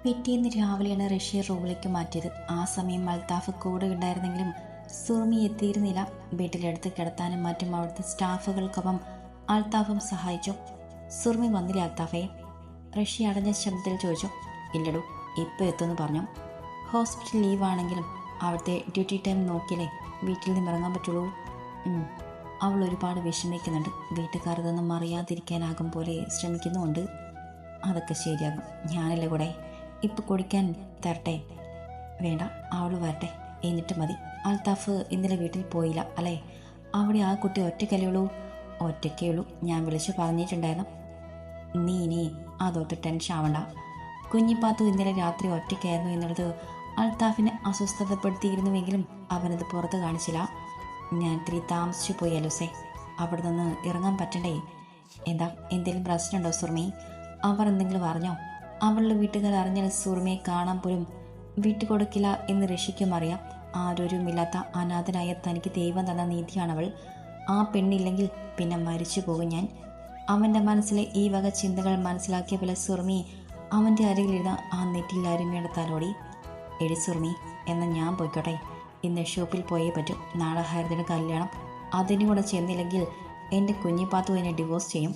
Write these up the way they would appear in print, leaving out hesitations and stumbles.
പിറ്റേന്ന് രാവിലെയാണ് റഷ്യ റൂമിലേക്ക് മാറ്റിയത്. ആ സമയം അൽത്താഫ് കൂടെ ഉണ്ടായിരുന്നെങ്കിലും സുറുമി എത്തിയിരുന്നില്ല. വീട്ടിലെടുത്ത് കിടത്താനും മറ്റും അവിടുത്തെ സ്റ്റാഫുകൾക്കൊപ്പം അൽത്താഫും സഹായിച്ചു. സുറുമി വന്നില്ല അൽത്താഫെ? റഷ്യ അടഞ്ഞ ശബ്ദത്തിൽ ചോദിച്ചു. ഇല്ലടൂ, ഇപ്പോൾ എത്തുമെന്ന് പറഞ്ഞു. ഹോസ്പിറ്റൽ ലീവാണെങ്കിലും അവിടുത്തെ ഡ്യൂട്ടി ടൈം നോക്കിയല്ലേ വീട്ടിൽ നിന്ന് ഇറങ്ങാൻ പറ്റുള്ളൂ. അവൾ ഒരുപാട് വിഷമിക്കുന്നുണ്ട്. വീട്ടുകാർ ഇതൊന്നും അറിയാതിരിക്കാനാകും പോലെ ശ്രമിക്കുന്നുമുണ്ട്. അതൊക്കെ ശരിയാകും. ഞാനല്ലേ കൂടെ. ഇപ്പം കുടിക്കാൻ തരട്ടെ? വേണ്ട, അവൾ വരട്ടെ എന്നിട്ട് മതി. അൽത്താഫ് ഇന്നലെ വീട്ടിൽ പോയില്ല അല്ലേ? അവിടെ ആ കുട്ടി ഒറ്റയ്ക്കല്ലേ ഉള്ളൂ? ഒറ്റയ്ക്കേ ഉള്ളൂ. ഞാൻ വിളിച്ചു പറഞ്ഞിട്ടുണ്ടായിരുന്നു. നീ ഇനി അതോട്ട് ടെൻഷൻ ആവണ്ട. കുഞ്ഞിപ്പാത്തു ഇന്നലെ രാത്രി ഒറ്റയ്ക്കായിരുന്നു എന്നുള്ളത് അൽത്താഫിനെ അസ്വസ്ഥതപ്പെടുത്തിയിരുന്നുവെങ്കിലും അവനത് പുറത്ത് കാണിച്ചില്ല. ഞാൻ ഇത്തിരി താമസിച്ചു പോയി അലൂസേ. അവിടെ നിന്ന് ഇറങ്ങാൻ പറ്റണ്ടേ? എന്താ, എന്തെങ്കിലും പ്രശ്നമുണ്ടോ സുർമി? അവർ എന്തെങ്കിലും അറിഞ്ഞോ? അവളുടെ വീട്ടുകാർ അറിഞ്ഞാൽ സുർമിയെ കാണാൻ പോലും വിട്ടുകൊടുക്കില്ല എന്ന് ഋഷിക്കും അറിയാം. ആരോരുമില്ലാത്ത അനാഥനായ തനിക്ക് ദൈവം തന്ന നീതിയാണവൾ. ആ പെണ്ണില്ലെങ്കിൽ പിന്നെ മരിച്ചു പോകും ഞാൻ. അവൻ്റെ മനസ്സിലെ ഈ വക ചിന്തകൾ മനസ്സിലാക്കിയ പോലെ സുർമി അവൻ്റെ അരികിലിരുന്ന ആ നെറ്റിൽ അരുമയുടെ തലോടി. എടി സുർമി, എന്നാൽ ഞാൻ പോയിക്കോട്ടെ. ഇന്ന് ഷോപ്പിൽ പോയേ പറ്റും. നാളെ ഹരിതയുടെ കല്യാണം. അതിനും കൂടെ ചെന്നില്ലെങ്കിൽ എൻ്റെ കുഞ്ഞിപ്പാത്തു എന്നെ ഡിവോഴ്സ് ചെയ്യും.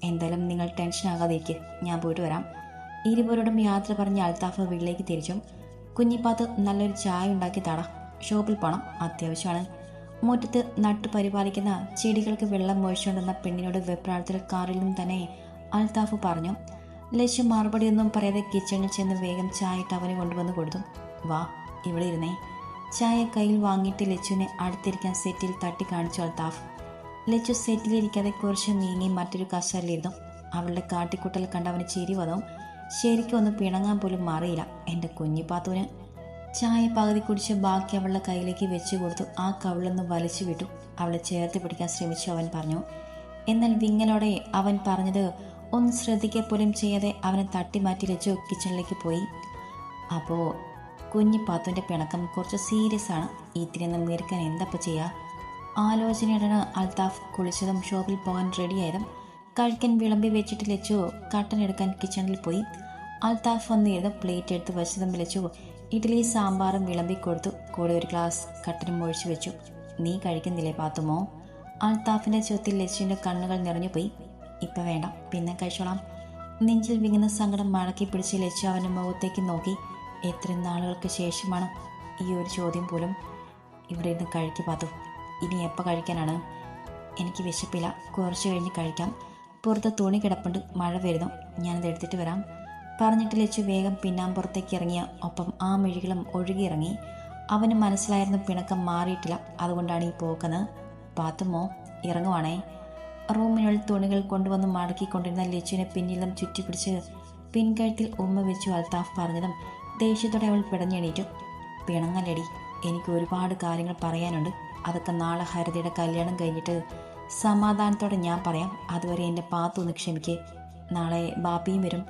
എന്തായാലും നിങ്ങൾ ടെൻഷൻ ആകാതിരിക്കുക, ഞാൻ പോയിട്ട് വരാം. ഇരുവരോടും യാത്ര പറഞ്ഞ് അൽത്താഫ് വീട്ടിലേക്ക് തിരിച്ചു. കുഞ്ഞിപ്പാത്ത് നല്ലൊരു ചായ ഉണ്ടാക്കി താടാ, ഷോപ്പിൽ പോകണം, അത്യാവശ്യമാണ്. മുറ്റത്ത് നട്ടു പരിപാലിക്കുന്ന ചെടികൾക്ക് വെള്ളം ഒഴിച്ചുകൊണ്ടെന്ന പെണ്ണിനോട് വെപ്രാളത്തിൽ കാറിൽ നിന്നും തന്നെ അൽത്താഫ് പറഞ്ഞു. ലച്ചു മറുപടിയൊന്നും പറയാതെ കിച്ചണിൽ ചെന്ന് വേഗം ചായ ഇട്ട് അവന് കൊണ്ടുവന്ന് കൊടുത്തു. വാ, ഇവിടെ ഇരുന്നേ. ചായ കയ്യിൽ വാങ്ങിയിട്ട് ലച്ചുവിനെ അടുത്തിരിക്കാൻ സെറ്റിൽ തട്ടി കാണിച്ചു അൽത്താഫ്. ലച്ചു സെറ്റിലിരിക്കാതെ കുറച്ച് നീങ്ങി മറ്റൊരു കസേരയിലിരുന്നു. അവളുടെ കാട്ടിക്കൂട്ടൽ കണ്ട് അവന് ചിരി വന്നു. ശരിക്കും ഒന്ന് പിണങ്ങാൻ പോലും മാറിയില്ല എൻ്റെ കുഞ്ഞിപ്പാത്തുവിന്. ചായ പകുതി കുടിച്ച് ബാക്കി അവളുടെ കയ്യിലേക്ക് വെച്ചു കൊടുത്തു. ആ കവിളൊന്ന് വലിച്ചു വിട്ടു. അവളെ ചേർത്ത് പിടിക്കാൻ ശ്രമിച്ചു അവൻ പറഞ്ഞു. എന്നാൽ വിങ്ങലോടെ അവൻ പറഞ്ഞത് ഒന്ന് ശ്രദ്ധിക്കപ്പോലും ചെയ്യാതെ അവനെ തട്ടി മാറ്റി ലച്ചു കിച്ചണിലേക്ക് പോയി. അപ്പോൾ കുഞ്ഞിപ്പാത്തുവിൻ്റെ പിണക്കം കുറച്ച് സീരിയസ് ആണ്. ഇതിനൊന്നും മീർക്കാൻ എന്തപ്പോൾ ചെയ്യുക? ആലോചനയോടാണ് അൽത്താഫ് കുളിച്ചതും ഷോപ്പിൽ പോകാൻ റെഡിയായതും. കഴിക്കാൻ വിളമ്പി വെച്ചിട്ട് ലച്ചു കട്ടൻ എടുക്കാൻ കിച്ചണിൽ പോയി. അൽത്താഫ് വന്നിരുന്ന് പ്ലേറ്റ് എടുത്ത് വച്ചതും ലച്ചു ഇഡ്ഡലി സാമ്പാറും വിളമ്പി കൊടുത്തു. കൂടെ ഒരു ഗ്ലാസ് കട്ടനും ഒഴിച്ചു വെച്ചു. നീ കഴിക്കുന്നില്ലേ പാത്തുമോ? അൽത്താഫിൻ്റെ ചോദ്യത്തിൽ ലച്ചുവിൻ്റെ കണ്ണുകൾ നിറഞ്ഞുപോയി. ഇപ്പം വേണ്ട, പിന്നെ കഴിച്ചോളാം. നെഞ്ചിൽ വിങ്ങുന്ന സങ്കടം മടക്കി പിടിച്ച് ലച്ചു അവൻ്റെ മുഖത്തേക്ക് നോക്കി. എത്ര നാളുകൾക്ക് ശേഷമാണ് ഈ ഒരു ചോദ്യം പോലും. ഇവിടെ ഇരുന്ന് കഴിക്ക് പാത്തു. ഇനി എപ്പോൾ കഴിക്കാനാണ്? എനിക്ക് വിശപ്പില്ല, കുറച്ച് കഴിഞ്ഞ് കഴിക്കാം. പുറത്ത് തുണി കിടപ്പുണ്ട്, മഴ വരുന്നു, ഞാനത് എടുത്തിട്ട് വരാം. പറഞ്ഞിട്ട് ലച്ചു വേഗം പിന്നാമ്പുറത്തേക്ക് ഇറങ്ങിയ ഒപ്പം ആ മിഴികളും ഒഴുകിയിറങ്ങി. അവന് മനസ്സിലായിരുന്നു പിണക്കം മാറിയിട്ടില്ല, അതുകൊണ്ടാണ് ഈ പോക്കെന്ന്. പാത്തുമോ, ഇറങ്ങുവാണേ. റൂമിനുള്ളിൽ തുണികൾ കൊണ്ടുവന്ന് മടക്കിക്കൊണ്ടിരുന്ന ലച്ചുവിനെ പിന്നിലും ചുറ്റിപ്പിടിച്ച് പിൻകഴുത്തിൽ ഉമ്മ വെച്ചു അൽത്താഫ് പറഞ്ഞതും ദേഷ്യത്തോടെ അവൾ പിടഞ്ഞെണീറ്റു. പിണങ്ങലടി, എനിക്ക് ഒരുപാട് കാര്യങ്ങൾ പറയാനുണ്ട്. അതൊക്കെ നാളെ ഹരിതയുടെ കല്യാണം കഴിഞ്ഞിട്ട് സമാധാനത്തോടെ ഞാൻ പറയാം. അതുവരെ എൻ്റെ പാത്തൊന്ന് ക്ഷമിക്ക്. നാളെ ബാപ്പിയും വരും.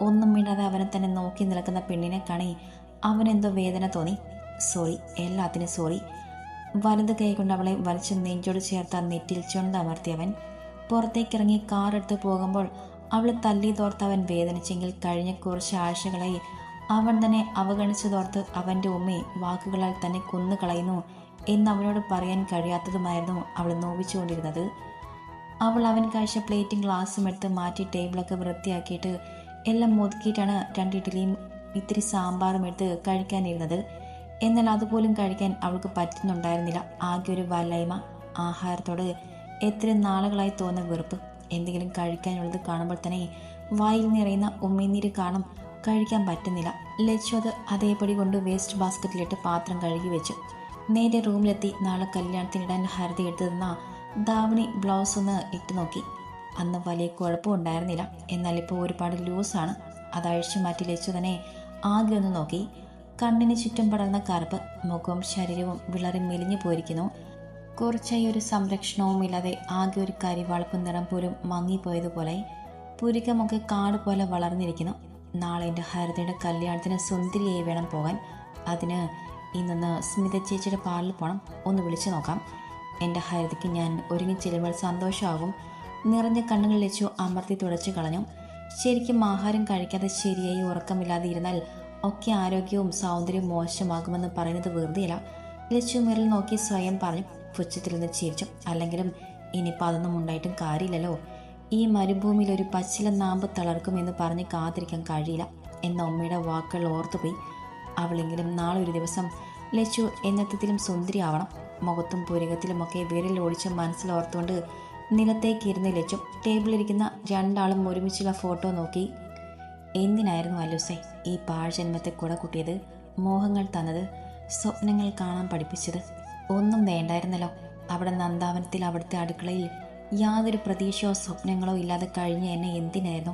ഒന്നും മിണ്ടാതെ അവനെ തന്നെ നോക്കി നിൽക്കുന്ന പെണ്ണിനെ കാണി അവനെന്തോ വേദന തോന്നി. സോറി, എല്ലാത്തിനും സോറി. വലത് കൈ കൊണ്ട് അവളെ വലിച്ചു നെഞ്ചോട് ചേർത്ത നെറ്റിൽ ചുണ്ടമർത്തിയവൻ പുറത്തേക്കിറങ്ങി കാറെടുത്ത് പോകുമ്പോൾ അവൾ തല്ലിയതോർത്ത് അവൻ വേദനിച്ചെങ്കിൽ കഴിഞ്ഞ കുറച്ച് ആഴ്ചകളായി അവൻ തന്നെ അവഗണിച്ചതോർത്ത് അവൻ്റെ ഉമ്മയെ വാക്കുകളാൽ തന്നെ കൊന്നുകളയുന്നു എന്ന് അവനോട് പറയാൻ കഴിയാത്തതുമായിരുന്നു അവൾ നോവിച്ചുകൊണ്ടിരുന്നത്. അവൾ അവൻ കഴിച്ച പ്ലേറ്റും ഗ്ലാസും എടുത്ത് മാറ്റി ടേബിളൊക്കെ വൃത്തിയാക്കിയിട്ട് എല്ലാം ഒതുക്കിയിട്ടാണ് 2 ഇഡ്ഡലിയും ഇത്തിരി സാമ്പാറും എടുത്ത് കഴിക്കാനിരുന്നത്. എന്നാൽ അതുപോലും കഴിക്കാൻ അവൾക്ക് പറ്റുന്നുണ്ടായിരുന്നില്ല. ആകെ ഒരു വല്ലായ്മ. ആഹാരത്തോട് എത്ര നാളുകളായി തോന്നുന്ന വെറുപ്പ്. എന്തെങ്കിലും കഴിക്കാനുള്ളത് കാണുമ്പോൾ തന്നെ വായിൽ നിറയുന്ന ഉമ്മീനീര് കാണും. കഴിക്കാൻ പറ്റുന്നില്ല. ലച്ചു അത് അതേപടി കൊണ്ട് വേസ്റ്റ് ബാസ്ക്കറ്റിലിട്ട് പാത്രം കഴുകി വെച്ചു. നേരെ റൂമിലെത്തി നാളെ കല്യാണത്തിനിടാൻ ഹരിത എടുത്തു തന്ന ദാവണി ബ്ലൗസ് ഒന്ന് ഇട്ട് നോക്കി. അന്ന് വലിയ കുഴപ്പമുണ്ടായിരുന്നില്ല. എന്നാൽ ഇപ്പോൾ ഒരുപാട് ലൂസാണ്. അത് അഴിച്ചു മാറ്റി ലച്ചു തന്നെ ആകെ ഒന്ന് നോക്കി. കണ്ണിന് ചുറ്റും പടർന്ന കറുപ്പ്. മുഖവും ശരീരവും വിളറി മെലിഞ്ഞു പോയിരിക്കുന്നു. കുറച്ചായി ഒരു സംരക്ഷണവും ഇല്ലാതെ ആകെ ഒരു കരിവാളപ്പ് നിറം പോലും മങ്ങിപ്പോയതുപോലെ. പുരികമൊക്കെ കാട് പോലെ വളർന്നിരിക്കുന്നു. നാളെ എൻ്റെ ഹരിതയുടെ കല്യാണത്തിന് സുന്ദരിയായി വേണം പോകാൻ. അതിന് ഇന്നൊന്ന് സ്മിത ചേച്ചിയുടെ പാലിൽ പോകണം. ഒന്ന് വിളിച്ചു നോക്കാം. എൻ്റെ ഹരിതയ്ക്ക് ഞാൻ ഒരുങ്ങി ചെല്ലുമ്പോൾ സന്തോഷമാകും. നിറഞ്ഞ കണ്ണുകൾ ലച്ചു അമർത്തി തുടച്ചു കളഞ്ഞു. ശരിക്കും ആഹാരം കഴിക്കാതെ ശരിയായി ഉറക്കമില്ലാതെ ഇരുന്നാൽ ഒക്കെ ആരോഗ്യവും സൗന്ദര്യവും മോശമാകുമെന്ന് പറയുന്നത് വെറുതെയല്ല. ലച്ചു മിറൽ നോക്കി സ്വയം പറഞ്ഞു. പുച്ഛത്തിൽ നിന്ന് ചിരിച്ചു. അല്ലെങ്കിലും ഇനിയിപ്പോൾ അതൊന്നും ഉണ്ടായിട്ടും കാര്യമില്ലല്ലോ. ഈ മരുഭൂമിയിൽ ഒരു പച്ചില നാമ്പ് തളർക്കുമെന്ന് പറഞ്ഞ് കാത്തിരിക്കാൻ കഴിയില്ല എന്ന ഉമ്മയുടെ വാക്കുകൾ ഓർത്തുപോയി. അവളെങ്കിലും നാളെ ഒരു ദിവസം ലച്ചു എന്നത്തിലും സുന്ദരിയാവണം. മുഖത്തും പുരകത്തിലുമൊക്കെ വിരൽ ഓടിച്ച് മനസ്സിലോർത്തുകൊണ്ട് നിലത്തേക്കിരുന്ന് ലച്ചു. ടേബിളിലിരിക്കുന്ന രണ്ടാളും ഒരുമിച്ചുള്ള ഫോട്ടോ നോക്കി. എന്തിനായിരുന്നു അല്ലൂസേ ഈ പാഴ്ജന്മത്തെ കുട കൂട്ടിയത്, മോഹങ്ങൾ തന്നത്, സ്വപ്നങ്ങൾ കാണാൻ പഠിപ്പിച്ചത്? ഒന്നും വേണ്ടായിരുന്നല്ലോ. അവിടെ നന്ദാവനത്തിൽ അവിടുത്തെ അടുക്കളയിൽ യാതൊരു പ്രതീക്ഷയോ സ്വപ്നങ്ങളോ ഇല്ലാതെ കഴിഞ്ഞ എന്നെ എന്തിനായിരുന്നു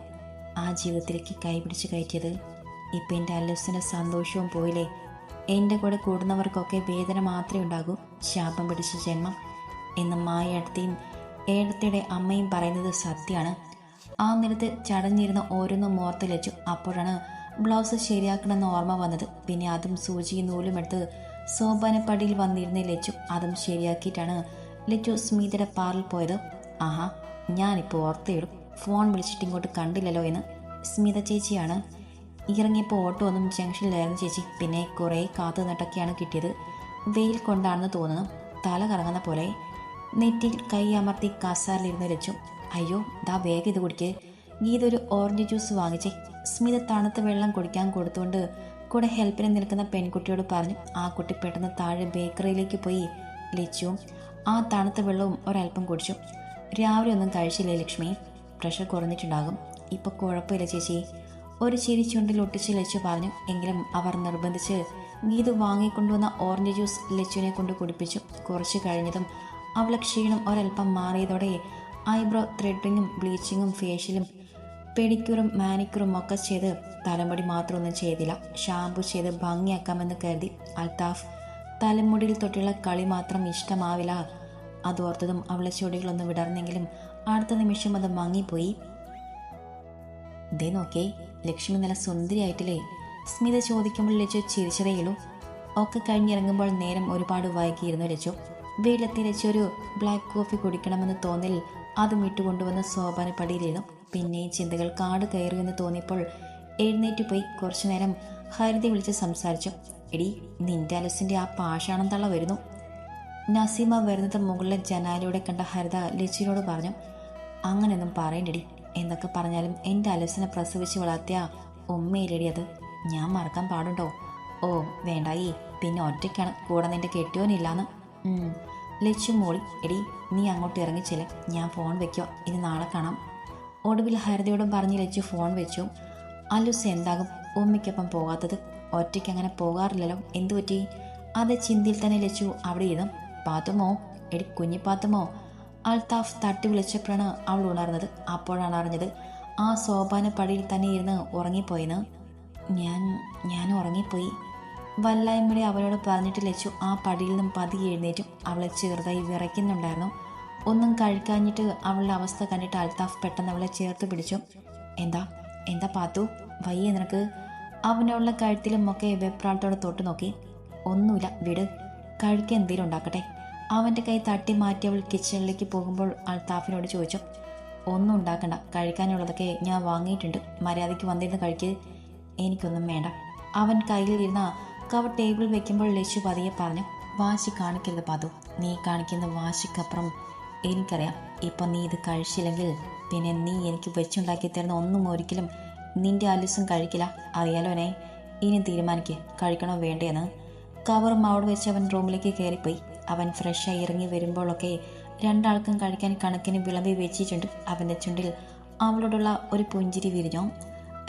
ആ ജീവിതത്തിലേക്ക് കൈപിടിച്ച് കയറ്റിയത്? ഇപ്പം എൻ്റെ അല്ലൂസിൻ്റെ സന്തോഷവും പോയില്ലേ. എൻ്റെ കൂടെ കൂടുന്നവർക്കൊക്കെ വേദന മാത്രമേ ഉണ്ടാകൂ. ശാപം പിടിച്ച ജന്മം എന്ന് മായടത്തെയും ഏടത്തിയുടെ അമ്മയും പറയുന്നത് സത്യമാണ്. ആ നേരത്ത് ചടഞ്ഞിരുന്ന ഓരോന്നും ഓർത്ത് ലച്ചു. അപ്പോഴാണ് ബ്ലൗസ് ശരിയാക്കണമെന്ന് ഓർമ്മ വന്നത്. പിന്നെ അതും സൂചിയും നൂലും എടുത്ത് സോപാനപ്പടിയിൽ വന്നിരുന്ന ലച്ചു അതും ശരിയാക്കിയിട്ടാണ് ലച്ചു സ്മിതയുടെ പാറിൽ പോയത്. ആഹാ, ഞാനിപ്പോൾ ഓർത്തേടും. ഫോൺ വിളിച്ചിട്ട് ഇങ്ങോട്ട് കണ്ടില്ലല്ലോ എന്ന്. സ്മിത ചേച്ചിയാണ്. ഇറങ്ങിയപ്പോൾ ഓട്ടോ ഒന്നും ജംഗ്ഷനിലായിരുന്നു ചേച്ചി. പിന്നെ കുറേ കാത്തു നിട്ടൊക്കെയാണ് കിട്ടിയത്. വെയിൽ കൊണ്ടാണെന്ന് തോന്നുന്നു. തല കറങ്ങുന്ന പോലെ. നെറ്റിൽ കൈ അമർത്തി കസാറിലിരുന്ന് ലച്ചു. അയ്യോ, ദാ വേഗം ഇത് കുടിക്ക്. ഗീത ഒരു ഓറഞ്ച് ജ്യൂസ് വാങ്ങിച്ചേ. സ്മിത തണുത്ത വെള്ളം കുടിക്കാൻ കൊടുത്തുകൊണ്ട് കൂടെ ഹെൽപ്പിന് നിൽക്കുന്ന പെൺകുട്ടിയോട് പറഞ്ഞു. ആ കുട്ടി പെട്ടെന്ന് താഴെ ബേക്കറിയിലേക്ക് പോയി. ലച്ചുവും ആ തണുത്ത വെള്ളവും ഒരല്പം കുടിച്ചു. രാവിലെ ഒന്നും കഴിച്ചില്ലേ ലക്ഷ്മി? പ്രഷർ കുറഞ്ഞിട്ടുണ്ടാകും. ഇപ്പോൾ കുഴപ്പമില്ല ചേച്ചി. ഒരു ചിരി ചുണ്ടിൽ ഒട്ടിച്ച് ലച്ചു പറഞ്ഞു. എങ്കിലും അവർ നിർബന്ധിച്ച് ഗീത വാങ്ങിക്കൊണ്ടുവന്ന ഓറഞ്ച് ജ്യൂസ് ലച്ചുവിനെ കൊണ്ട് കുടിപ്പിച്ചു. കുറച്ച് കഴിഞ്ഞതും അവളെ ക്ഷീണം ഒരൽപ്പം മാറിയതോടെ ഐബ്രോ ത്രെഡിങ്ങും ബ്ലീച്ചിങ്ങും ഫേഷ്യലും പെഡിക്യൂറും മാനിക്യൂറും ഒക്കെ ചെയ്ത് തലമുടി മാത്രമൊന്നും ചെയ്തില്ല. ഷാമ്പു ചെയ്ത് ഭംഗിയാക്കാമെന്ന് കരുതി. അൽത്താഫ് തലമുടിയിൽ തൊട്ടുള്ള കളി മാത്രം ഇഷ്ടമാവില്ല. അതോർത്തതും അവളെ ചൊടികളൊന്ന് വിടർന്നെങ്കിലും അടുത്ത നിമിഷം അത് മങ്ങിപ്പോയി. ദേ നോക്കേ, ലക്ഷ്മി നല്ല സുന്ദരിയായിട്ടില്ലേ? സ്മിത ചോദിക്കുമ്പോൾ ലച്ചു ചിരിച്ചതേയുള്ളൂ. ഒക്കെ കഴിഞ്ഞിറങ്ങുമ്പോൾ നേരം ഒരുപാട് വൈകിയിരുന്നു ലച്ചു. വീട്ടിലെത്തി ലച്ചു ഒരു ബ്ലാക്ക് കോഫി കുടിക്കണമെന്ന് തോന്നൽ അതും ഇട്ടുകൊണ്ടുവന്ന് സോപാനപ്പടിയിലിരുന്നു. പിന്നെയും ചിന്തകൾ കാട് കയറുമെന്ന് തോന്നിയപ്പോൾ എഴുന്നേറ്റ് പോയി കുറച്ചു നേരം ഹരിത വിളിച്ച് സംസാരിച്ചു. എടി, നിന്റെ അലസിൻ്റെ ആ പാഷാണം തള്ള വരുന്നു. നസീമ വരുന്നത് മുകളിലെ ജനാലയുടെ കണ്ട ഹരിത ലച്ചുവിനോട് പറഞ്ഞു. അങ്ങനെയൊന്നും പറയണ്ടടി. എന്തൊക്കെ പറഞ്ഞാലും എൻ്റെ അലസിനെ പ്രസവിച്ച് വളർത്തിയ ഉമ്മയിലടി അത്. ഞാൻ മറക്കാൻ പാടുണ്ടോ? ഓ വേണ്ടായി, പിന്നെ ഒറ്റയ്ക്കാണ്, കൂടെ നിൻ്റെ കെട്ടിയോനില്ലാന്ന്. ലച്ചു മോളി. എടി, നീ അങ്ങോട്ട് ഇറങ്ങിച്ചില്ല, ഞാൻ ഫോൺ വെക്കോ, ഇനി നാളെ കാണാം. ഒടുവിൽ ഹരിതയോടും പറഞ്ഞ് ലച്ചു ഫോൺ വെച്ചു. അലൂസ് എന്താകും ഉമ്മയ്ക്കൊപ്പം പോകാത്തത്? ഒറ്റയ്ക്ക് അങ്ങനെ പോകാറില്ലല്ലോ, എന്തു പറ്റി? അതേ ചിന്തയിൽ തന്നെ ലച്ചു അവിടെ ഇരുന്നു. പാത്തുമോ, എടി കുഞ്ഞിപ്പാത്തുമോ? അൽത്താഫ് തട്ടി വിളിച്ചപ്പോഴാണ് അവൾ ഉണർന്നത്. അപ്പോഴാണ് അറിഞ്ഞത് ആ സോപാനപ്പടിയിൽ തന്നെ ഇരുന്ന് ഉറങ്ങിപ്പോയെന്ന്. ഞാൻ ഉറങ്ങിപ്പോയി. വല്ലായ്മയുടെ അവളോട് പറഞ്ഞിട്ട് ലച്ചു ആ പടിയിൽ നിന്നും പതിയെ എഴുന്നേറ്റും. അവളെ ചെറുതായി വിറയ്ക്കുന്നുണ്ടായിരുന്നു. ഒന്നും കഴിക്കാഞ്ഞിട്ട് അവളുടെ അവസ്ഥ കണ്ടിട്ട് അൽത്താഫ് പെട്ടെന്ന് അവളെ ചേർത്ത് പിടിച്ചു. എന്താ പാത്തു, വയ്യ നിനക്ക്? അവനുള്ള കഴുത്തിലും ഒക്കെ വെപ്രാളത്തോടെ തൊട്ട് നോക്കി. ഒന്നുമില്ല, വിട്, കഴിക്കാൻ എന്തെങ്കിലും ഉണ്ടാക്കട്ടെ. അവൻ്റെ കൈ തട്ടി മാറ്റി അവൾ കിച്ചണിലേക്ക് പോകുമ്പോൾ അൽത്താഫിനോട് ചോദിച്ചു. ഒന്നും ഉണ്ടാക്കണ്ട, കഴിക്കാനുള്ളതൊക്കെ ഞാൻ വാങ്ങിയിട്ടുണ്ട്. മര്യാദയ്ക്ക് വന്നിരുന്ന് കഴിക്ക്. എനിക്കൊന്നും വേണ്ട. അവൻ കയ്യിലിരുന്ന കവർ ടേബിൾ വെക്കുമ്പോൾ ലച്ചു പതിയെ പറഞ്ഞു. വാശി കാണിക്കരുത് പാതു. നീ കാണിക്കുന്ന വാശിക്കപ്പുറം എനിക്കറിയാം. ഇപ്പം നീ ഇത് കഴിച്ചില്ലെങ്കിൽ പിന്നെ നീ എനിക്ക് വെച്ചുണ്ടാക്കി തരുന്ന ഒന്നും ഒരിക്കലും നിന്റെ അലൂസും കഴിക്കില്ല. അറിയാലോനെ. ഇനി തീരുമാനിക്ക്, കഴിക്കണോ വേണ്ടേന്ന്. കവറും അവിടെ വെച്ച് അവൻ റൂമിലേക്ക് കയറിപ്പോയി. അവൻ ഫ്രഷായി ഇറങ്ങി വരുമ്പോഴൊക്കെ രണ്ടാൾക്കും കഴിക്കാൻ കണക്കിന് വിളമ്പി വെച്ചിട്ടുണ്ട്. അവൻ്റെ ചുണ്ടിൽ അവളോടുള്ള ഒരു പുഞ്ചിരി വിരിഞ്ഞു.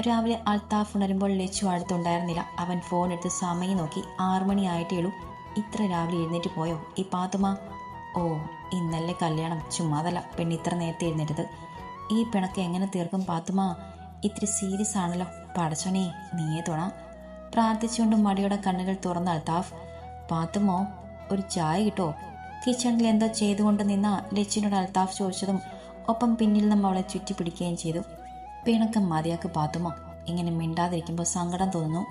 രാവിലെ അൽത്താഫ് ഉണരുമ്പോൾ ലച്ചു അടുത്തുണ്ടായിരുന്നില്ല. അവൻ ഫോൺ എടുത്ത് സമയം നോക്കി. 6 മണി ആയിട്ടേ ഉള്ളൂ. ഇത്ര രാവിലെ എഴുന്നേറ്റ് പോയോ ഈ പാത്തുമ്മ? ഓ, ഇന്നല്ലേ കല്യാണം, ചുമ്മാതല്ല പെണ്ണ് ഇത്ര നേരത്തെ എഴുന്നേറ്റത്. ഈ പിണക്ക് എങ്ങനെ തീർക്കും പാത്തുമ്മ? ഇത്തിരി സീരിയസ് ആണല്ലോ. പടച്ചോനെ നീയേ തുണ. പ്രാർത്ഥിച്ചുകൊണ്ട് മടിയുടെ കണ്ണുകൾ തുറന്ന അൽത്താഫ്. പാത്തുമ്മോ, ഒരു ചായ കിട്ടോ? കിച്ചണിൽ എന്തോ ചെയ്തുകൊണ്ട് നിന്ന ലച്ചിനോട് അൽത്താഫ് ചോദിച്ചതും ഒപ്പം പിന്നിൽ നിന്നും അവളെ ചുറ്റി പിടിക്കുകയും ചെയ്തു. പിണക്കം മതിയാക്ക് പാത്തുമ്മ. ഇങ്ങനെ മിണ്ടാതിരിക്കുമ്പോൾ സങ്കടം തോന്നുന്നു.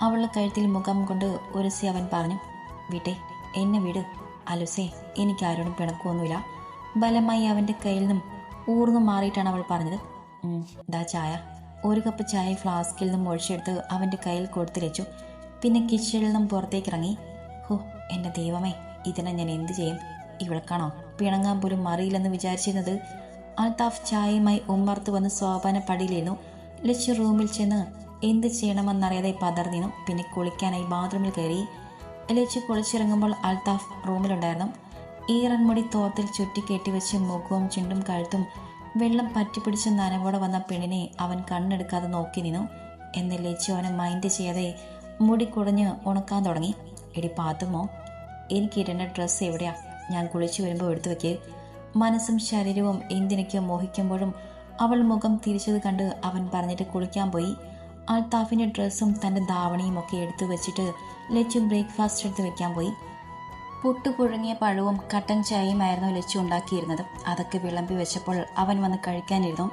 അവളുടെ കഴുത്തിൽ മുഖം കൊണ്ട് ഉരസി അവൻ പറഞ്ഞു. വിട്ടെ, എന്നെ വിട് അലുസേ, എനിക്കാരോടും പിണക്കമൊന്നുമില്ല. ബലമായി അവൻ്റെ കയ്യിൽ നിന്നും ഊർന്നു മാറിയിട്ടാണ് അവൾ പറഞ്ഞത്. ദാ ചായ. ഒരു കപ്പ് ചായ ഫ്ലാസ്കിൽ നിന്നും ഒഴിച്ചെടുത്ത് അവൻ്റെ കയ്യിൽ കൊടുത്തു ലച്ചു. പിന്നെ കിച്ചണിൽ നിന്നും പുറത്തേക്ക് ഇറങ്ങി. ഹോ എൻ്റെ ദൈവമേ, ഇതിനെ ഞാൻ എന്ത് ചെയ്യും? ഇവൾക്കാണോ പിണങ്ങാൻ പോലും അറിയില്ലെന്ന് വിചാരിച്ചിരുന്നത്? അൽത്താഫ് ചായയുമായി ഉമ്മർത്ത് വന്ന് സോപാന പടിയിലിരുന്നു. ലച്ചു റൂമിൽ ചെന്ന് എന്ത് ചെയ്യണമെന്നറിയാതെ പതർന്നിരുന്നു. പിന്നെ കുളിക്കാനായി ബാത്റൂമിൽ കയറി. ലച്ചു കുളിച്ചിറങ്ങുമ്പോൾ അൽത്താഫ് റൂമിലുണ്ടായിരുന്നു. ഈറൻമുടി തോർത്തിൽ ചുറ്റി കെട്ടിവെച്ച് മുഖവും ചുണ്ടും കഴുത്തും വെള്ളം പറ്റിപ്പിടിച്ച് നനവോടെ വന്ന പെണ്ണിനെ അവൻ കണ്ണെടുക്കാതെ നോക്കി നിന്നു. എന്ന് ലച്ചു അവനെ മൈൻഡ് ചെയ്യാതെ മുടി കുടഞ്ഞ് ഉണക്കാൻ തുടങ്ങി. എടി പാത്തുമോ, എനിക്ക് ഇടേണ്ട ഡ്രസ്സ് എവിടെയാ? ഞാൻ കുളിച്ചു വരുമ്പോൾ എടുത്തു വെക്ക്. മനസ്സും ശരീരവും എന്തിനൊക്കെ മോഹിക്കുമ്പോഴും അവൾ മുഖം തിരിച്ചത് കണ്ട് അവൻ പറഞ്ഞിട്ട് കുളിക്കാൻ പോയി. അൽത്താഫിൻ്റെ ഡ്രസ്സും തൻ്റെ ധാവണിയും ഒക്കെ എടുത്തു വെച്ചിട്ട് ലച്ചു ബ്രേക്ക്ഫാസ്റ്റ് എടുത്ത് വെക്കാൻ പോയി. പുട്ടുപുഴുങ്ങിയ പഴവും കട്ടൻ ചായയുമായിരുന്നു ലച്ചു ഉണ്ടാക്കിയിരുന്നത്. അതൊക്കെ വിളമ്പി വെച്ചപ്പോൾ അവൻ വന്ന് കഴിക്കാനിരുന്നു.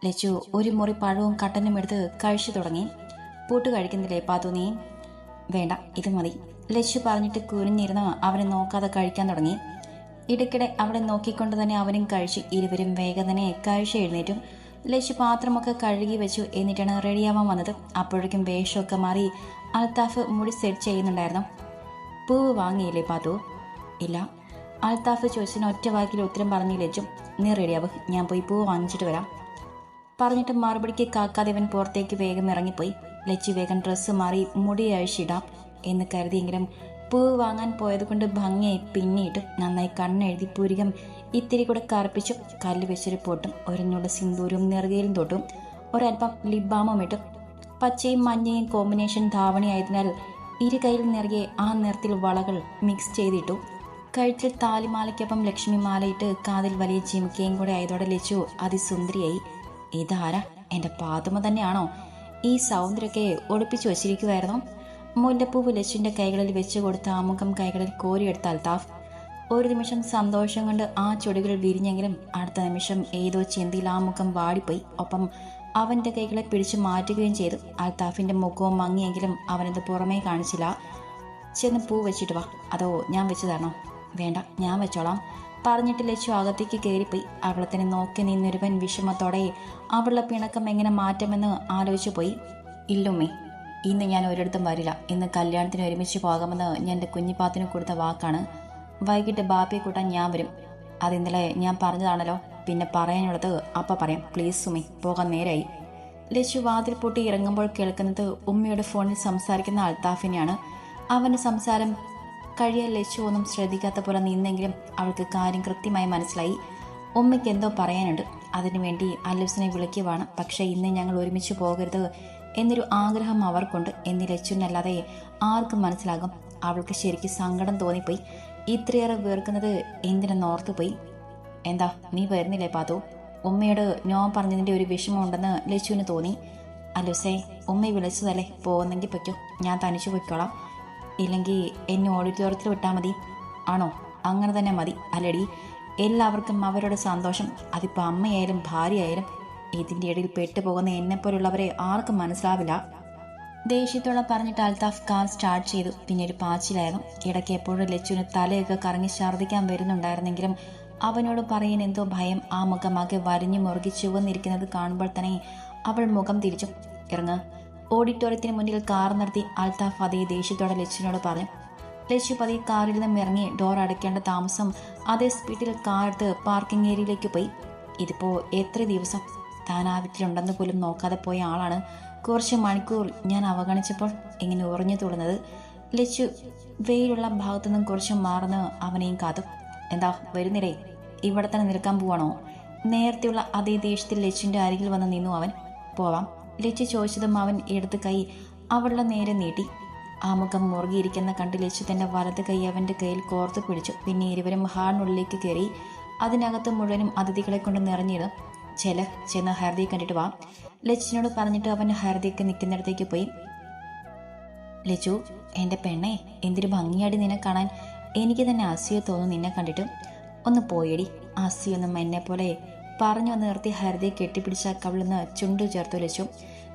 ലച്ചു ഒരു മുറി പഴവും കട്ടനും എടുത്ത് കഴിച്ചു തുടങ്ങി. പുട്ട് കഴിക്കുന്നില്ലേ പാത്തു നീ? വേണ്ട, ഇത് മതി, ലച്ചു പറഞ്ഞിട്ട് കുനിഞ്ഞിരുന്ന് അവനെ നോക്കാതെ കഴിക്കാൻ തുടങ്ങി. ഇടയ്ക്കിടെ അവളെ നോക്കിക്കൊണ്ട് തന്നെ അവനും കഴിച്ചു. ഇരുവരും വേഗം തന്നെ കഴിച്ച് എഴുന്നേറ്റും. ലച്ചു പാത്രമൊക്കെ കഴുകി വെച്ചു. എന്നിട്ടാണ് റെഡിയാവാൻ വന്നത്. അപ്പോഴേക്കും വേഷമൊക്കെ മാറി അൽത്താഫ് മുടി സെറ്റ് ചെയ്യുന്നുണ്ടായിരുന്നു. പൂവ് വാങ്ങിയില്ലേ പാത്തു? ഇല്ല. അൽത്താഫ് ചോദിച്ചതിന് ഒറ്റ വാക്കിൽ ഉത്തരം പറഞ്ഞു ലച്ചു. നീ റെഡിയാവ്, ഞാൻ പോയി പൂവ് വാങ്ങിച്ചിട്ട് വരാം. പറഞ്ഞിട്ട് മറുപടിക്ക് കാക്കാതെ അവൻ പുറത്തേക്ക് വേഗം ഇറങ്ങിപ്പോയി. ലച്ചു വേഗം ഡ്രസ്സ് മാറി മുടി അഴിച്ചിടാം എന്ന് കരുതിയെങ്കിലും പൂവ് വാങ്ങാൻ പോയത് കൊണ്ട് ഭംഗിയായി പിന്നിയിട്ടു. നന്നായി കണ്ണെഴുതി പുരികം ഇത്തിരി കൂടെ കറുപ്പിച്ചു. കല്ല് വെച്ചൊരു പൊട്ടും ഒരെഞ്ഞുള്ള സിന്ദൂരവും നെറുകയിലും തൊട്ടും ഒരൽപ്പം ലിബാമും ഇട്ടു. പച്ചയും മഞ്ഞയും കോമ്പിനേഷൻ ധാവണിയായതിനാൽ ഇരു കയ്യിൽ നിറയെ ആ നിറത്തിൽ വളകൾ മിക്സ് ചെയ്തിട്ടു. കഴുത്തിൽ താലിമാലയ്ക്കൊപ്പം ലക്ഷ്മി മാലയിട്ട് കാതിൽ വലിയ ജിമിക്കയും കൂടെ ആയതോടെ ലച്ചു അതിസുന്ദരിയായി. ഇതാരാ? എൻ്റെ പാത്തുമ തന്നെയാണോ? ഈ സൗന്ദര്യമൊക്കെ ഒളിപ്പിച്ചു വച്ചിരിക്കുമായിരുന്നു. മുല്ലപ്പൂവ് ലച്ചുവിൻ്റെ കൈകളിൽ വെച്ച് കൊടുത്ത ആമുഖം കൈകളിൽ കോരിയെടുത്ത അൽത്താഫ്. ഒരു നിമിഷം സന്തോഷം കൊണ്ട് ആ ചുടികൾ വിരിഞ്ഞെങ്കിലും അടുത്ത നിമിഷം ഏതോ ചിന്തയിൽ ആ മുഖം വാടിപ്പോയി. ഒപ്പം അവൻ്റെ കൈകളെ പിടിച്ചു മാറ്റുകയും ചെയ്തു. അൽത്താഫിൻ്റെ മുഖവും മങ്ങിയെങ്കിലും അവനത് പുറമേ കാണിച്ചില്ല. ചെന്ന് പൂ വെച്ചിട്ട് വാ, അതോ ഞാൻ വെച്ച് തരണോ? വേണ്ട, ഞാൻ വെച്ചോളാം പറഞ്ഞിട്ട് ലച്ചു അകത്തേക്ക് കയറിപ്പോയി. അവളെ തന്നെ നോക്കി നിന്നൊരുവൻ വിഷമത്തോടെ അവളുടെ പിണക്കം എങ്ങനെ മാറ്റുമെന്ന് ആലോചിച്ചു പോയി. ഇല്ലുമ്മേ, ഇന്ന് ഞാൻ ഒരിടത്തും വരില്ല. ഇന്ന് കല്യാണത്തിന് ഒരുമിച്ച് പോകാമെന്ന് ഞാൻ എൻ്റെ കുഞ്ഞിപ്പാത്തിന് കൊടുത്ത വാക്കാണ്. വൈകിട്ട് ബാപ്പയെ കൂട്ടാൻ ഞാൻ വരും. അതിന്നലെ ഞാൻ പറഞ്ഞതാണല്ലോ. പിന്നെ പറയാനുള്ളത് അപ്പം പറയാം. പ്ലീസ് സുമി, പോകാൻ നേരായി. ലച്ചു വാതിൽ പൊട്ടി ഇറങ്ങുമ്പോൾ കേൾക്കുന്നത് ഉമ്മയുടെ ഫോണിൽ സംസാരിക്കുന്ന അൽത്താഫിനെയാണ്. അവൻ്റെ സംസാരം കഴിയാൻ ലച്ചു ഒന്നും ശ്രദ്ധിക്കാത്ത പോലെ നിന്നെങ്കിലും അവൾക്ക് കാര്യം കൃത്യമായി മനസ്സിലായി. ഉമ്മയ്ക്ക് എന്തോ പറയാനുണ്ട്. അതിനുവേണ്ടി അല്ലൂസിനെ വിളിക്കുവാണ്. പക്ഷേ ഇന്ന് ഞങ്ങൾ ഒരുമിച്ച് പോകരുത് എന്നൊരു ആഗ്രഹം അവർക്കുണ്ട് എന്ന് ലച്ചുവിനല്ലാതെ ആർക്കും മനസ്സിലാകും. അവൾക്ക് ശരിക്കും സങ്കടം തോന്നിപ്പോയി. ഇത്രയേറെ വെറുക്കുന്നത് എന്തിനെന്നോർത്തുപോയി. എന്താ നീ വരുന്നില്ലേ പാത്തു? ഉമ്മയോട് ഞാൻ പറഞ്ഞതിൻ്റെ ഒരു വിഷമമുണ്ടെന്ന് ലച്ചുവിന് തോന്നി. അല്ലൂസേ, ഉമ്മയെ വിളിച്ചതല്ലേ, പോകുന്നെങ്കിൽ പറ്റൂ, ഞാൻ തനിച്ചു പൊയ്ക്കോളാം. ഇല്ലെങ്കിൽ എന്നെ ഓഡിറ്റോറിയത്തിൽ വിട്ടാൽ മതി. ആണോ? അങ്ങനെ തന്നെ മതി അല്ലടി. എല്ലാവർക്കും അവരുടെ സന്തോഷം. അതിപ്പോൾ അമ്മയായാലും ഭാര്യയായാലും. ഇതിൻ്റെ ഇടയിൽ പെട്ടുപോകുന്ന എന്നെപ്പോലുള്ളവരെ ആർക്കും മനസ്സിലാവില്ല. ദേഷ്യത്തോടെ പറഞ്ഞിട്ട് അൽത്താഫ് കാർ സ്റ്റാർട്ട് ചെയ്തു. പിന്നെ ഒരു പാച്ചിലായിരുന്നു. ഇടയ്ക്ക് എപ്പോഴും ലച്ചുവിന് തലയൊക്കെ കറങ്ങി ഛർദ്ദിക്കാൻ വരുന്നുണ്ടായിരുന്നെങ്കിലും അവനോട് പറയാൻ എന്തോ ഭയം. ആ മുഖമാകെ വരിഞ്ഞു മുറുകി ചുവന്നിരിക്കുന്നത് കാണുമ്പോൾ തന്നെ അവൾ മുഖം തിരിച്ചു. ഇറങ്ങ്. ഓഡിറ്റോറിയത്തിന് മുന്നിൽ കാർ നിർത്തി അൽത്താഫ് അതേ ദേഷ്യത്തോടെ ലച്ചുവിനോട് പറഞ്ഞു. ലച്ചു പതിയെ കാറിൽ നിന്നും ഇറങ്ങി ഡോർ അടയ്ക്കേണ്ട താമസം അതേ സ്പീഡിൽ കാർ എടുത്ത് പാർക്കിംഗ് ഏരിയയിലേക്ക് പോയി. ഇതിപ്പോൾ എത്ര ദിവസം താൻ ആ വീട്ടിലുണ്ടെന്ന് പോലും നോക്കാതെ പോയ ആളാണ്. കുറച്ച് മണിക്കൂർ ഞാൻ അവഗണിച്ചപ്പോൾ ഇങ്ങനെ ഉറഞ്ഞു തുള്ളുന്നത്. ലച്ചു വെയിലുള്ള ഭാഗത്തു നിന്നും കുറച്ച് മാറുന്ന അവനെയും കാത്തു. എന്താ വരുന്നില്ലേ? ഇവിടെ തന്നെ നിൽക്കാൻ പോവാണോ? നേരത്തെയുള്ള അതേ ദേഷ്യത്തിൽ ലച്ചുവിൻ്റെ അരികിൽ വന്ന് നിന്നു അവൻ. പോവാം. ലച്ചു ചോദിച്ചതും അവൻ എടുത്ത് കൈ അവളുടെ നേരെ നീട്ടി. ആ മുഖം മുറുകിയിരിക്കുന്ന കണ്ട് ലച്ചു തൻ്റെ വലത് കൈ അവൻ്റെ കയ്യിൽ കോർത്തു പിടിച്ചു. പിന്നെ ഇരുവരും ഹാളിനുള്ളിലേക്ക് കയറി. അതിനകത്ത് മുഴുവനും അതിഥികളെ കൊണ്ട് നിറഞ്ഞിരുന്നു. ചെന്ന് ഹരിതയെ കണ്ടിട്ട് വാ, ലച്ചുവിനോട് പറഞ്ഞിട്ട് അവൻ ഹരിതയ്ക്ക് നിൽക്കുന്നിടത്തേക്ക് പോയി. ലച്ചു, എൻ്റെ പെണ്ണെ, എന്തൊരു ഭംഗിയാടി നിന്നെ കാണാൻ. എനിക്ക് തന്നെ അസൂയ തോന്നുന്നു നിന്നെ കണ്ടിട്ട്. ഒന്ന് പോയടി. അസൂയൊന്നും എന്നെ പോലെ പറഞ്ഞു നിർത്തി ഹരിതയെ കെട്ടിപ്പിടിച്ച കവിളിന്ന് ചുണ്ടു ചേർത്തു ലച്ചു.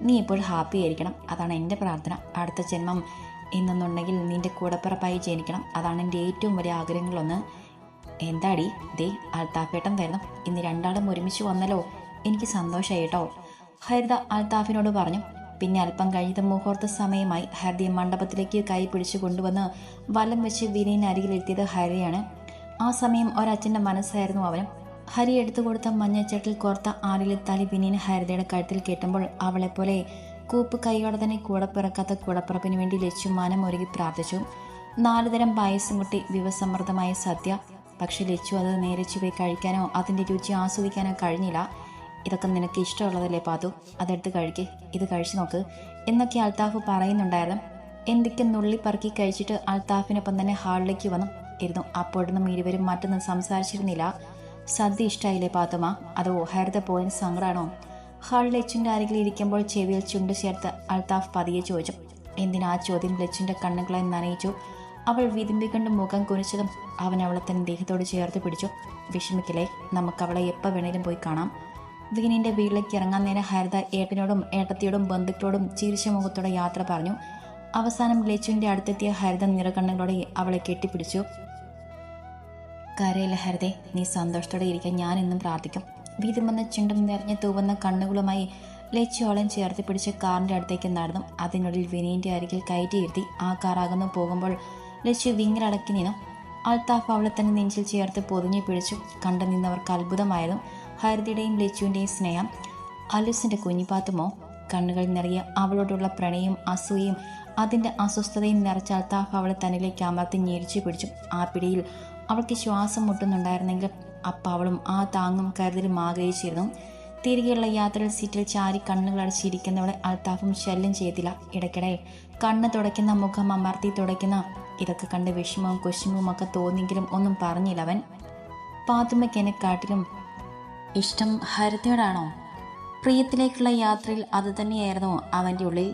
നീ ഇപ്പോൾ ഹാപ്പി ആയിരിക്കണം, അതാണ് എൻ്റെ പ്രാർത്ഥന. അടുത്ത ജന്മം എന്നുണ്ടെങ്കിൽ നിന്റെ കൂടപ്പിറപ്പായി ജനിക്കണം. അതാണ് എൻ്റെ ഏറ്റവും വലിയ ആഗ്രഹങ്ങളൊന്ന്. എന്താടി? ദേ അൽത്താഫേട്ടൻ വരുന്നു. ഇന്ന് രണ്ടാളും ഒരുമിച്ച് വന്നല്ലോ, എനിക്ക് സന്തോഷമായി കേട്ടോ. ഹരിത അൽത്താഫിനോട് പറഞ്ഞു. പിന്നെ അല്പം കഴിഞ്ഞത് മുഹൂർത്ത സമയമായി. ഹരിതയെ മണ്ഡപത്തിലേക്ക് കൈ പിടിച്ചു കൊണ്ടുവന്ന് വലം വെച്ച് വിനീന് അരികിലെത്തിയത് ഹരിയാണ്. ആ സമയം ഒരച്ഛൻ്റെ മനസ്സായിരുന്നു അവനും. ഹരി എടുത്തു കൊടുത്ത മഞ്ഞച്ചട്ടിൽ കോർത്ത ആലിലെ തലി വിനീന് ഹരിതയുടെ കഴുത്തിൽ കെട്ടുമ്പോൾ അവളെപ്പോലെ കൂപ്പ് കൈയോടെ തന്നെ കൂടെ പിറക്കാത്ത കൂടപ്പിറപ്പിന് വേണ്ടി ലച്ചു മാനം ഒരുക്കി പ്രാർത്ഥിച്ചു. 4 തരം പായസം കുട്ടി വിവസമൃദ്ധമായ സദ്യ. പക്ഷെ ലച്ചു അത് നേരെ ചുവയെ കഴിക്കാനോ അതിൻ്റെ രുചി ആസ്വദിക്കാനോ കഴിഞ്ഞില്ല. ഇതൊക്കെ നിനക്ക് ഇഷ്ടമുള്ളതല്ലേ പാതു, അതെടുത്ത് കഴിക്കേ, ഇത് കഴിച്ചു നോക്ക് എന്നൊക്കെ അൽത്താഫ് പറയുന്നുണ്ടായിരുന്നു. എന്തൊക്കെ നുള്ളിപ്പറക്കി കഴിച്ചിട്ട് അൽത്താഫിനൊപ്പം തന്നെ ഹാളിലേക്ക് വന്നു ഇരുന്നു. അപ്പോഴൊന്നും ഇരുവരും മറ്റൊന്നും സംസാരിച്ചിരുന്നില്ല. സദ്യ ഇഷ്ടമായില്ലേ പാത്തുമ്മ, അതോ ഹരിത പോയിന് സങ്കടമാണോ? ഹാളിൽ ലച്ചുൻ്റെ അരികിൽ ഇരിക്കുമ്പോൾ ചെവിയിൽ ചുണ്ട് ചേർത്ത് അൽത്താഫ് പതിയെ ചോദിച്ചു. എന്തിനാ ചോദ്യം ലച്ചുൻ്റെ കണ്ണുകളെ നനയിച്ചു. അവൾ വിതുമ്പിക്കൊണ്ട് മുഖം കുനിച്ചതും അവൻ അവളെ തന്നെ ദേഹത്തോട് ചേർത്ത് പിടിച്ചു. വിഷമിക്കലേ, നമുക്ക് അവളെ എപ്പോൾ വേണേലും പോയി കാണാം. വീണിൻ്റെ വീട്ടിലേക്ക് ഇറങ്ങാൻ നേരം ഹരിത ഏട്ടനോടും ഏട്ടത്തിയോടും ബന്ധുക്കളോടും ചിരിച്ച മുഖത്തോടെ യാത്ര പറഞ്ഞു. അവസാനം ലച്ചുവിൻ്റെ അടുത്തെത്തിയ ഹരിത നിറകണ്ണുകളോടെ അവളെ കെട്ടിപ്പിടിച്ചു. കരയില്ല ഹരിതേ, നീ സന്തോഷത്തോടെ ഇരിക്കാൻ ഞാൻ എന്നും പ്രാർത്ഥിക്കും. വീതുമെന്ന ചുണ്ടും നിറഞ്ഞ് തൂവുന്ന കണ്ണുകളുമായി ലച്ചു അവളെ ചേർത്ത് പിടിച്ച് കാറിൻ്റെ അടുത്തേക്ക് നടന്നു. അതിനുള്ളിൽ വിനീൻ്റെ അരികിൽ കയറ്റിയിരുത്തി. ആ കാർ അകന്നു പോകുമ്പോൾ ലച്ചു വിങ്ങിലടക്കി നിന്നു. അൽത്താഫ് അവളെ തന്നെ നെഞ്ചിൽ ചേർത്ത് പൊതിഞ്ഞു പിടിച്ചു. കണ്ടു നിന്നവർക്ക് അത്ഭുതമായിരുന്നു ഹരിതയുടെയും ലച്ചുവിൻ്റെയും സ്നേഹം. അലുസിൻ്റെ കുഞ്ഞിപ്പാത്തുമോ? കണ്ണുകൾ നിറയെ അവളോടുള്ള പ്രണയവും അസൂയയും അതിൻ്റെ അസ്വസ്ഥതയും നിറച്ച അൽത്താഫ് അവളെ തന്നിലേക്ക് അമർത്തി ഞെരിച്ചു പിടിച്ചു. ആ പിടിയിൽ അവൾക്ക് ശ്വാസം മുട്ടുന്നുണ്ടായിരുന്നെങ്കിലും അപ്പം അവളും ആ താങ്ങും കരുതലും ആഗ്രഹിച്ചിരുന്നു. തിരികെയുള്ള യാത്രയിൽ സീറ്റിൽ ചാരി കണ്ണുകൾ അടച്ചിരിക്കുന്നവളെ അൽത്താഫും ശല്യം ചെയ്തില്ല. ഇടയ്ക്കിടെ കണ്ണ് തുടയ്ക്കുന്ന, മുഖം അമർത്തി തുടയ്ക്കുന്ന, ഇതൊക്കെ കണ്ട് വിഷമവും കുശുമ്പും ഒക്കെ തോന്നിയെങ്കിലും ഒന്നും പറഞ്ഞില്ല അവൻ. പാത്തുമ്മയ്ക്കെന്നെക്കാട്ടിലും ഇഷ്ടം ഹരിതയോടാണോ? പ്രിയത്തിലേക്കുള്ള യാത്രയിൽ അതുതന്നെയായിരുന്നു അവൻ്റെ ഉള്ളിൽ